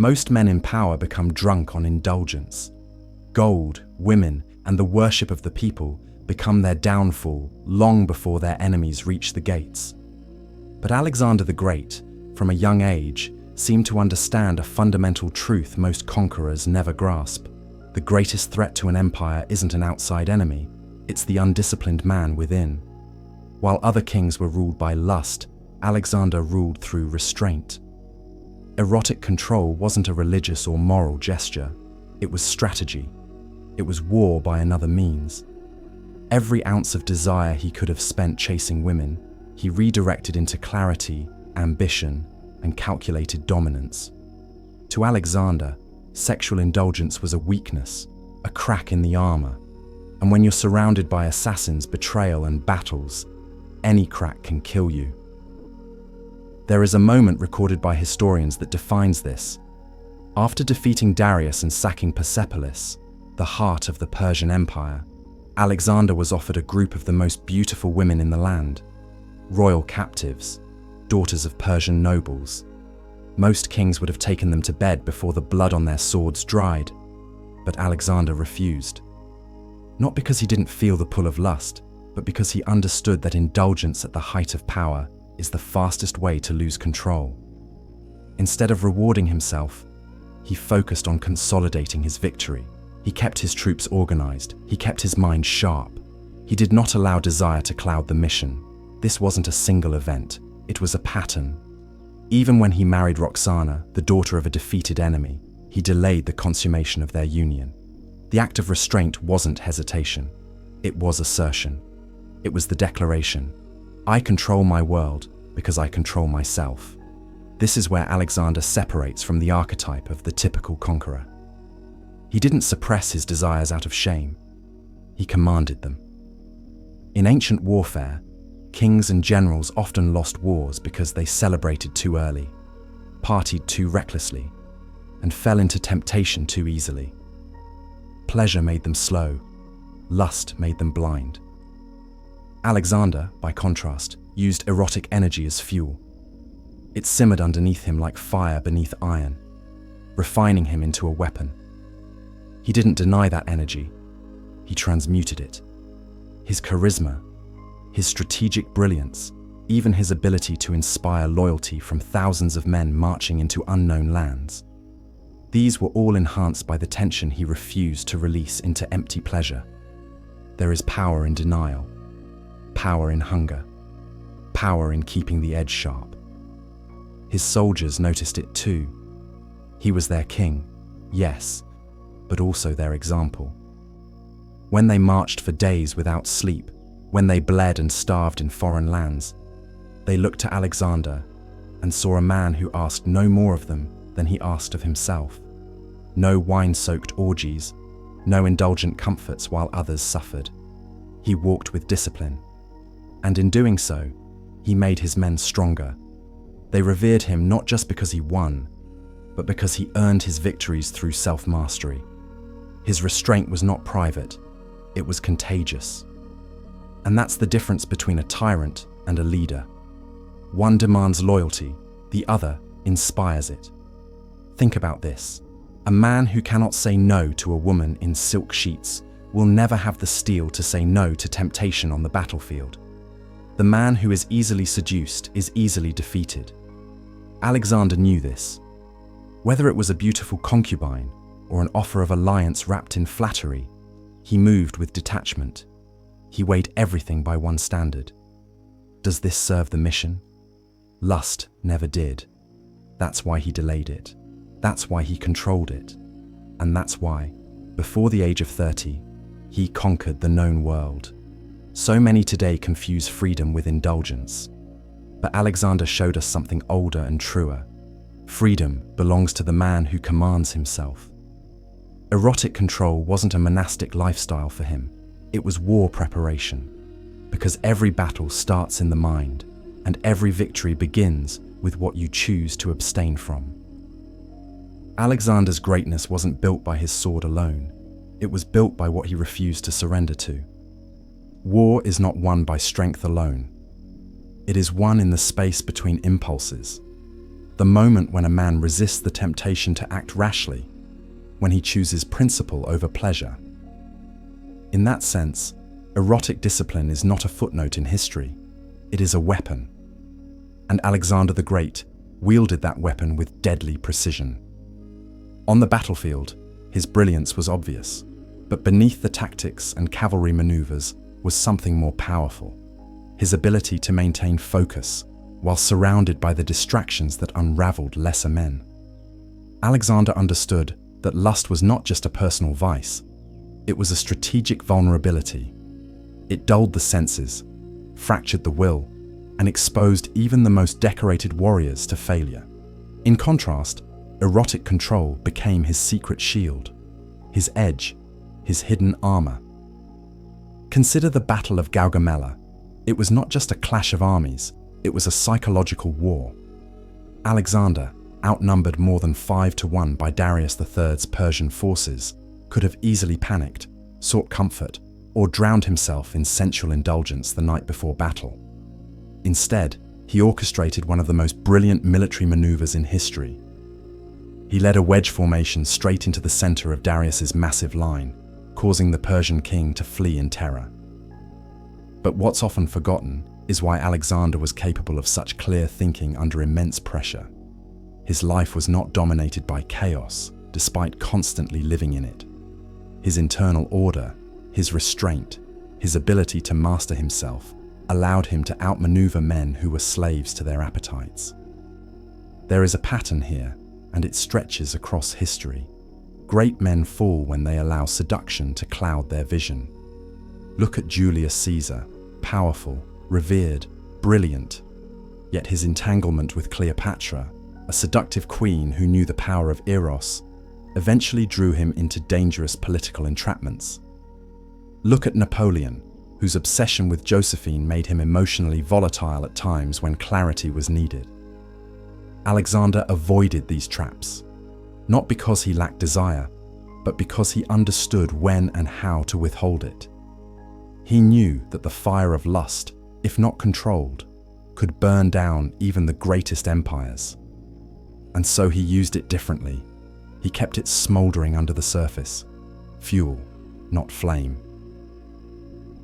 Most men in power become drunk on indulgence. Gold, women, and the worship of the people become their downfall long before their enemies reach the gates. But Alexander the Great, from a young age, seemed to understand a fundamental truth most conquerors never grasp. The greatest threat to an empire isn't an outside enemy, it's the undisciplined man within. While other kings were ruled by lust, Alexander ruled through restraint. Erotic control wasn't a religious or moral gesture, it was strategy. It was war by another means. Every ounce of desire he could have spent chasing women, he redirected into clarity, ambition, and calculated dominance. To Alexander, sexual indulgence was a weakness, a crack in the armor. And when you're surrounded by assassins, betrayal, and battles, any crack can kill you. There is a moment recorded by historians that defines this. After defeating Darius and sacking Persepolis, the heart of the Persian Empire, Alexander was offered a group of the most beautiful women in the land, royal captives, daughters of Persian nobles. Most kings would have taken them to bed before the blood on their swords dried, but Alexander refused. Not because he didn't feel the pull of lust, but because he understood that indulgence at the height of power is the fastest way to lose control. Instead of rewarding himself, he focused on consolidating his victory. He kept his troops organized, he kept his mind sharp. He did not allow desire to cloud the mission. This wasn't a single event, it was a pattern. Even when he married Roxana, the daughter of a defeated enemy, he delayed the consummation of their union. The act of restraint wasn't hesitation, it was assertion. It was the declaration, I control my world because I control myself. This is where Alexander separates from the archetype of the typical conqueror. He didn't suppress his desires out of shame, he commanded them. In ancient warfare, kings and generals often lost wars because they celebrated too early, partied too recklessly, and fell into temptation too easily. Pleasure made them slow, lust made them blind. Alexander, by contrast, used erotic energy as fuel. It simmered underneath him like fire beneath iron, refining him into a weapon. He didn't deny that energy, he transmuted it. His charisma, his strategic brilliance, even his ability to inspire loyalty from thousands of men marching into unknown lands. These were all enhanced by the tension he refused to release into empty pleasure. There is power in denial, power in hunger, power in keeping the edge sharp. His soldiers noticed it too. He was their king, yes, but also their example. When they marched for days without sleep, when they bled and starved in foreign lands, they looked to Alexander and saw a man who asked no more of them than he asked of himself. No wine-soaked orgies, no indulgent comforts while others suffered. He walked with discipline, and in doing so, he made his men stronger. They revered him not just because he won, but because he earned his victories through self-mastery. His restraint was not private, it was contagious. And that's the difference between a tyrant and a leader. One demands loyalty, the other inspires it. Think about this. A man who cannot say no to a woman in silk sheets will never have the steel to say no to temptation on the battlefield. The man who is easily seduced is easily defeated. Alexander knew this. Whether it was a beautiful concubine or an offer of alliance wrapped in flattery, he moved with detachment. He weighed everything by one standard. Does this serve the mission? Lust never did. That's why he delayed it. That's why he controlled it. And that's why, before the age of 30, he conquered the known world. So many today confuse freedom with indulgence. But Alexander showed us something older and truer. Freedom belongs to the man who commands himself. Erotic control wasn't a monastic lifestyle for him. It was war preparation. Because every battle starts in the mind, and every victory begins with what you choose to abstain from. Alexander's greatness wasn't built by his sword alone. It was built by what he refused to surrender to. War is not won by strength alone. It is won in the space between impulses. the moment when a man resists the temptation to act rashly, when he chooses principle over pleasure. In that sense, erotic discipline is not a footnote in history, it is a weapon. And Alexander the Great wielded that weapon with deadly precision. On the battlefield, his brilliance was obvious, but beneath the tactics and cavalry maneuvers was something more powerful: his ability to maintain focus while surrounded by the distractions that unraveled lesser men. Alexander understood that lust was not just a personal vice, it was a strategic vulnerability. It dulled the senses, fractured the will, and exposed even the most decorated warriors to failure. In contrast, erotic control became his secret shield, his edge, his hidden armor. Consider the Battle of Gaugamela. It was not just a clash of armies, it was a psychological war. Alexander, outnumbered more than 5-1 by Darius III's Persian forces, could have easily panicked, sought comfort, or drowned himself in sensual indulgence the night before battle. Instead, he orchestrated one of the most brilliant military maneuvers in history. He led a wedge formation straight into the center of Darius's massive line, causing the Persian king to flee in terror. But what's often forgotten is why Alexander was capable of such clear thinking under immense pressure. His life was not dominated by chaos, despite constantly living in it. His internal order, his restraint, his ability to master himself, allowed him to outmaneuver men who were slaves to their appetites. There is a pattern here, and it stretches across history. Great men fall when they allow seduction to cloud their vision. Look at Julius Caesar, powerful, revered, brilliant. Yet his entanglement with Cleopatra, a seductive queen who knew the power of Eros, eventually drew him into dangerous political entrapments. Look at Napoleon, whose obsession with Josephine made him emotionally volatile at times when clarity was needed. Alexander avoided these traps, not because he lacked desire, but because he understood when and how to withhold it. He knew that the fire of lust, if not controlled, could burn down even the greatest empires. And so he used it differently. He kept it smoldering under the surface, fuel, not flame.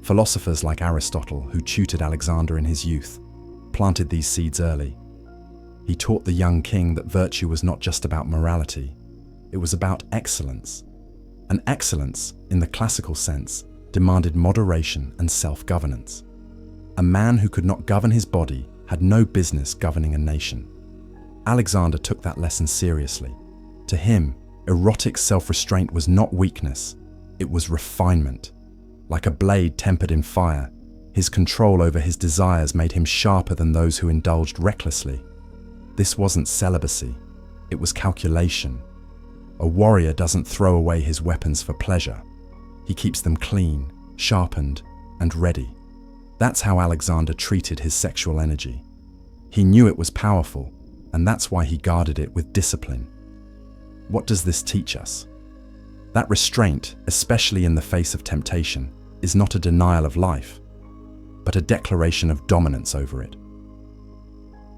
Philosophers like Aristotle, who tutored Alexander in his youth, planted these seeds early. He taught the young king that virtue was not just about morality, it was about excellence. And excellence, in the classical sense, demanded moderation and self-governance. A man who could not govern his body had no business governing a nation. Alexander took that lesson seriously. To him, erotic self-restraint was not weakness, it was refinement. Like a blade tempered in fire, his control over his desires made him sharper than those who indulged recklessly. This wasn't celibacy, it was calculation. A warrior doesn't throw away his weapons for pleasure. He keeps them clean, sharpened, and ready. That's how Alexander treated his sexual energy. He knew it was powerful, and that's why he guarded it with discipline. What does this teach us? That restraint, especially in the face of temptation, is not a denial of life, but a declaration of dominance over it.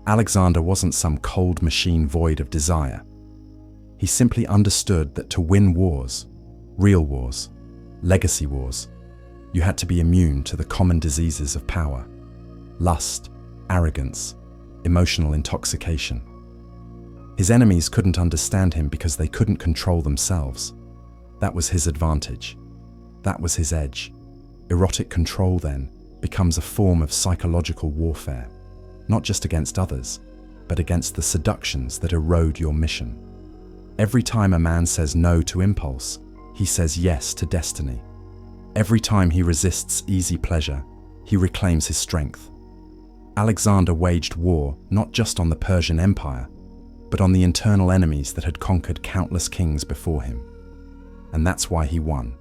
Alexander wasn't some cold machine void of desire. He simply understood that to win wars, real wars, legacy wars, you had to be immune to the common diseases of power: lust, arrogance, emotional intoxication. His enemies couldn't understand him because they couldn't control themselves. That was his advantage. That was his edge. Erotic control, then, becomes a form of psychological warfare, not just against others, but against the seductions that erode your mission. Every time a man says no to impulse, he says yes to destiny. Every time he resists easy pleasure, he reclaims his strength. Alexander waged war not just on the Persian Empire, but on the internal enemies that had conquered countless kings before him. And that's why he won.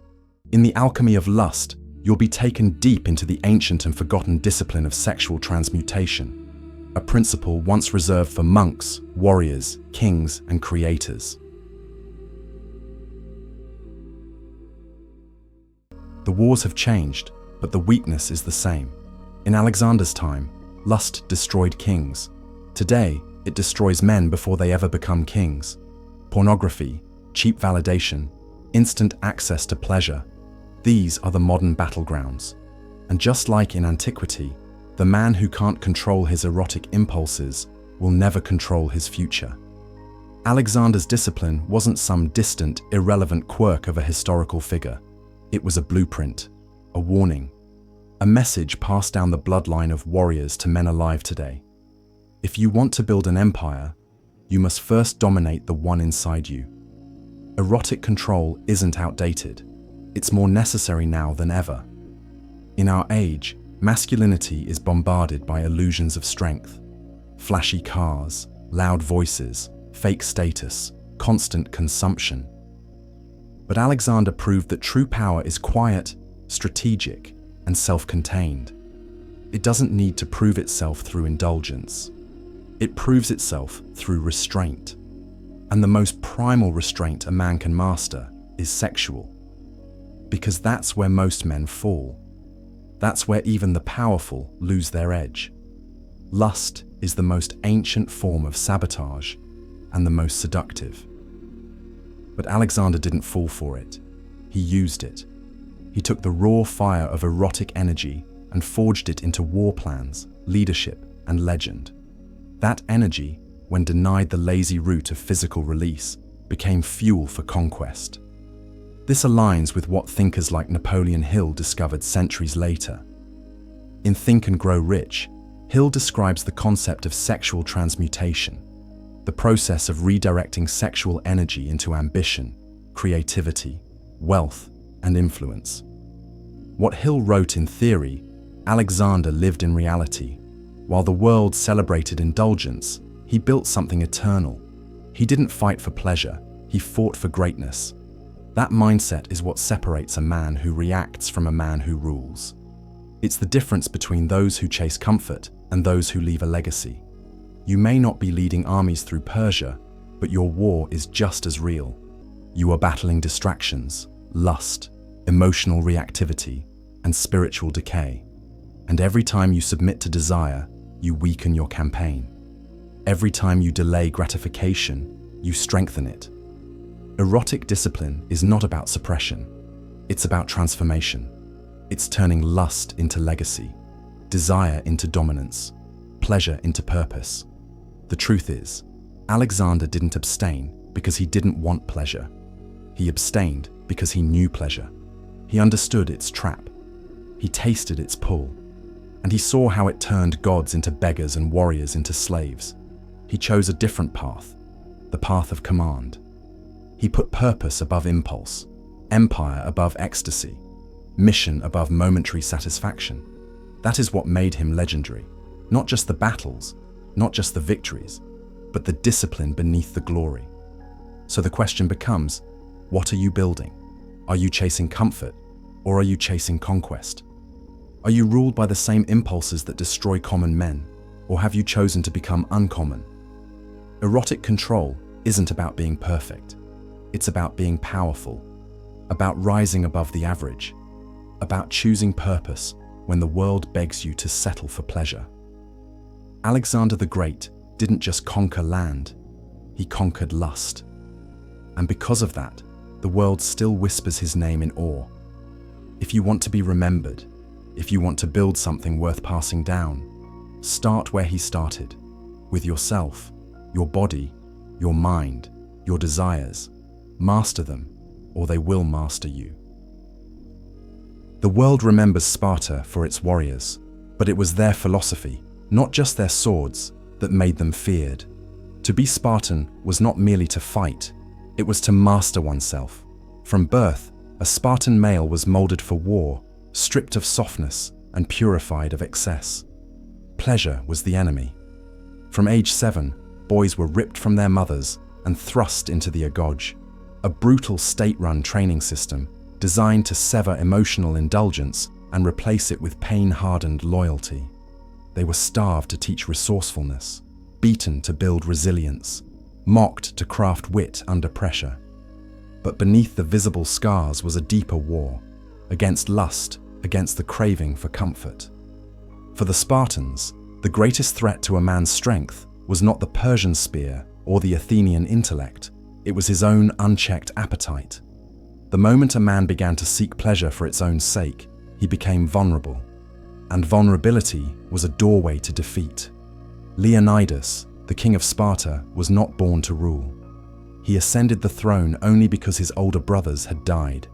In the alchemy of lust, you'll be taken deep into the ancient and forgotten discipline of sexual transmutation, a principle once reserved for monks, warriors, kings, and creators. The wars have changed, but the weakness is the same. In Alexander's time, lust destroyed kings. Today, It destroys men before they ever become kings. Pornography, cheap validation, instant access to pleasure. These are the modern battlegrounds. And just like in antiquity, the man who can't control his erotic impulses will never control his future. Alexander's discipline wasn't some distant, irrelevant quirk of a historical figure. It was a blueprint, a warning, a message passed down the bloodline of warriors to men alive today. If you want to build an empire, you must first dominate the one inside you. Erotic control isn't outdated. It's more necessary now than ever. In our age, masculinity is bombarded by illusions of strength. Flashy cars, loud voices, fake status, constant consumption. But Alexander proved that true power is quiet, strategic, and self-contained. It doesn't need to prove itself through indulgence. It proves itself through restraint. And the most primal restraint a man can master is sexual. Because that's where most men fall. That's where even the powerful lose their edge. Lust is the most ancient form of sabotage and the most seductive. But Alexander didn't fall for it. He used it. He took the raw fire of erotic energy and forged it into war plans, leadership, and legend. That energy, when denied the lazy route of physical release, became fuel for conquest. This aligns with what thinkers like Napoleon Hill discovered centuries later. In Think and Grow Rich, Hill describes the concept of sexual transmutation, the process of redirecting sexual energy into ambition, creativity, wealth, and influence. What Hill wrote in theory, Alexander lived in reality. While the world celebrated indulgence, he built something eternal. He didn't fight for pleasure, he fought for greatness. That mindset is what separates a man who reacts from a man who rules. It's the difference between those who chase comfort and those who leave a legacy. You may not be leading armies through Persia, but your war is just as real. You are battling distractions, lust, emotional reactivity, and spiritual decay. And every time you submit to desire, you weaken your campaign. Every time you delay gratification, you strengthen it. Erotic discipline is not about suppression. It's about transformation. It's turning lust into legacy, desire into dominance, pleasure into purpose. The truth is, Alexander didn't abstain because he didn't want pleasure. He abstained because he knew pleasure. He understood its trap. He tasted its pull. And he saw how it turned gods into beggars and warriors into slaves. He chose a different path, the path of command. He put purpose above impulse, empire above ecstasy, mission above momentary satisfaction. That is what made him legendary. Not just the battles, not just the victories, but the discipline beneath the glory. So the question becomes, what are you building? Are you chasing comfort, or are you chasing conquest? Are you ruled by the same impulses that destroy common men, or have you chosen to become uncommon? Erotic control isn't about being perfect. It's about being powerful, about rising above the average, about choosing purpose when the world begs you to settle for pleasure. Alexander the Great didn't just conquer land, he conquered lust. And because of that, the world still whispers his name in awe. If you want to be remembered, if you want to build something worth passing down, start where he started, with yourself, your body, your mind, your desires. Master them, or they will master you. The world remembers Sparta for its warriors, but it was their philosophy, not just their swords, that made them feared. To be Spartan was not merely to fight, it was to master oneself. From birth, a Spartan male was molded for war, stripped of softness and purified of excess. Pleasure was the enemy. From age 7, boys were ripped from their mothers and thrust into the agog, a brutal state-run training system designed to sever emotional indulgence and replace it with pain-hardened loyalty. They were starved to teach resourcefulness, beaten to build resilience, mocked to craft wit under pressure. But beneath the visible scars was a deeper war, against lust, against the craving for comfort. For the Spartans, the greatest threat to a man's strength was not the Persian spear or the Athenian intellect, it was his own unchecked appetite. The moment a man began to seek pleasure for its own sake, he became vulnerable. And vulnerability was a doorway to defeat. Leonidas, the king of Sparta, was not born to rule. He ascended the throne only because his older brothers had died.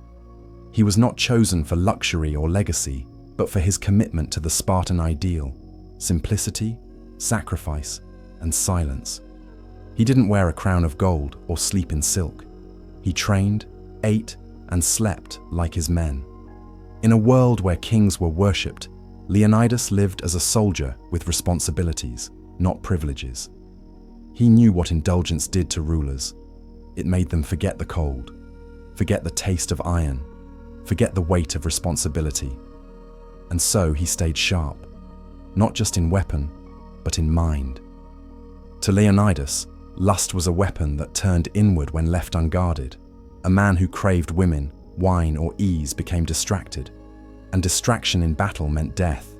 He was not chosen for luxury or legacy, but for his commitment to the Spartan ideal: simplicity, sacrifice, and silence. He didn't wear a crown of gold or sleep in silk. He trained, ate, and slept like his men. In a world where kings were worshipped, Leonidas lived as a soldier with responsibilities, not privileges. He knew what indulgence did to rulers. It made them forget the cold, forget the taste of iron, forget the weight of responsibility. And so he stayed sharp, not just in weapon, but in mind. To Leonidas, lust was a weapon that turned inward when left unguarded. A man who craved women, wine, or ease became distracted, and distraction in battle meant death.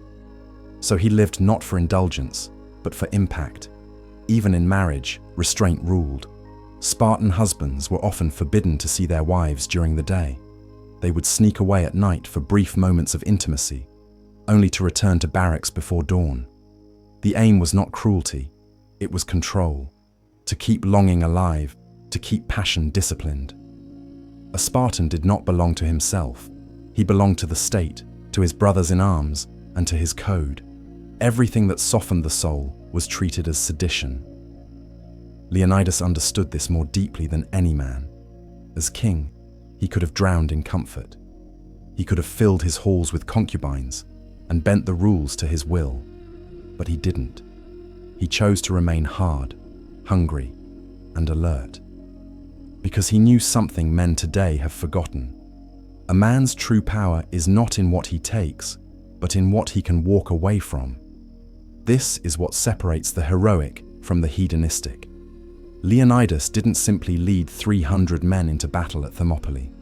So he lived not for indulgence, but for impact. Even in marriage, restraint ruled. Spartan husbands were often forbidden to see their wives during the day. They would sneak away at night for brief moments of intimacy, only to return to barracks before dawn. The aim was not cruelty, it was control. To keep longing alive, to keep passion disciplined. A Spartan did not belong to himself. He belonged to the state, to his brothers in arms, and to his code. Everything that softened the soul was treated as sedition. Leonidas understood this more deeply than any man. As king, he could have drowned in comfort. He could have filled his halls with concubines and bent the rules to his will. But he didn't. He chose to remain hard, hungry, and alert. Because he knew something men today have forgotten. A man's true power is not in what he takes, but in what he can walk away from. This is what separates the heroic from the hedonistic. Leonidas didn't simply lead 300 men into battle at Thermopylae.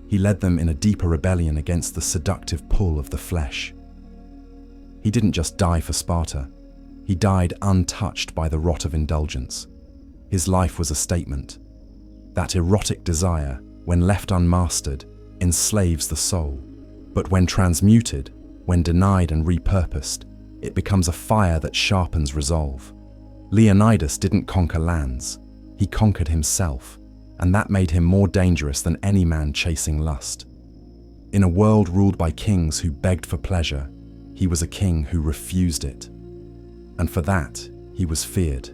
He led them in a deeper rebellion against the seductive pull of the flesh. He didn't just die for Sparta. He died untouched by the rot of indulgence. His life was a statement. That erotic desire, when left unmastered, enslaves the soul. But when transmuted, when denied and repurposed, it becomes a fire that sharpens resolve. Leonidas didn't conquer lands. He conquered himself, and that made him more dangerous than any man chasing lust. In a world ruled by kings who begged for pleasure, he was a king who refused it. And for that, he was feared.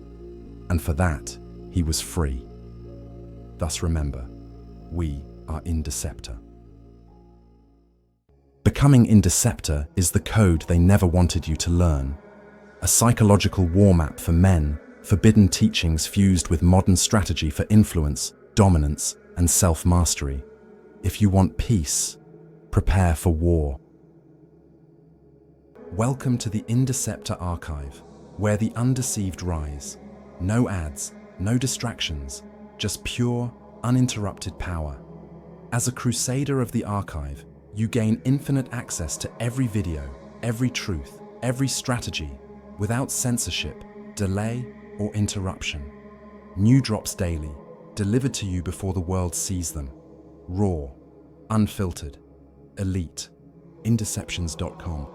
And for that, he was free. Thus remember, we are Indecepta. Becoming Indecepta is the code they never wanted you to learn. A psychological war map for men, forbidden teachings fused with modern strategy for influence, dominance, and self-mastery. If you want peace, prepare for war. Welcome to the Indecepta archive, where the undeceived rise. No ads, no distractions, just pure, uninterrupted power. As a crusader of the archive, you gain infinite access to every video, every truth, every strategy, without censorship, delay, or interruption. New drops daily, delivered to you before the world sees them. Raw, unfiltered, elite. Indeceptions.com